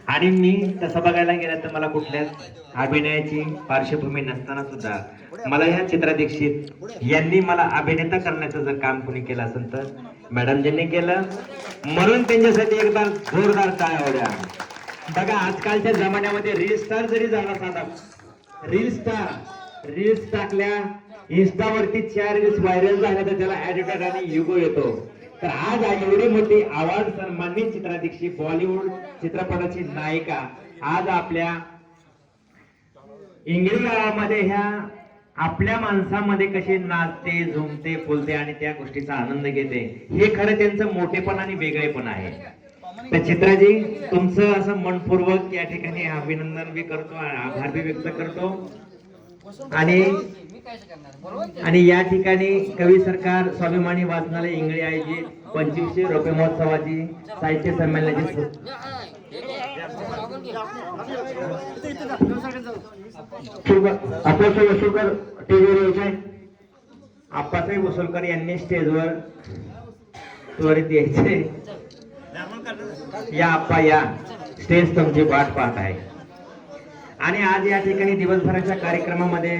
आणि मी तसं बघायला गेलं तर मला कुठल्याच अभिनयाची पार्श्वभूमी नसताना सुद्धा मला ह्या चित्रा दीक्षित यांनी मला अभिनेता करण्याचं जर काम कोणी केलं असेल तर मॅडम ज्यांनी केलं, म्हणून त्यांच्यासाठी एकदा जोरदार टाळ्या होऊ द्या. बघा आजकालच्या जमान्यामध्ये रील स्टार जरी झाला साधा रील्स टाकल्या, इंस्टावरती 4 रील्स व्हायरल झाल्या तर त्याला ऍडिटर आणि युगो येतो. तर आज एवढी मोठी आवाज सन्मानित चित्रा दीक्षित बॉलिवूड चित्रपटाची नायिका आज आपल्या इंग्रजी गावामध्ये ह्या आपल्या माणसामध्ये कशी नाचते, झुमते, फुलते आणि त्या गोष्टीचा आनंद घेते, हे खरं त्यांचं मोठेपण आणि वेगळेपण आहे. तर चित्राजी तुमचं असं मनपूर्वक या ठिकाणी अभिनंदन बी करतो, आभार बी व्यक्त करतो. आणि या ठिकाणी कवी सरकार स्वाभिमानी वाचनालय इंगळे आयोजित 25वे रौप्य महोत्सवाची साहित्य संमेलनाची आप्पासाहेब वसुलकर यांनी स्टेजवर त्वरित यायचे. या आप्पा या, स्टेज तुमची वाट पाहत आहे. आणि आज या ठिकाणी दिवसभराच्या कार्यक्रमामध्ये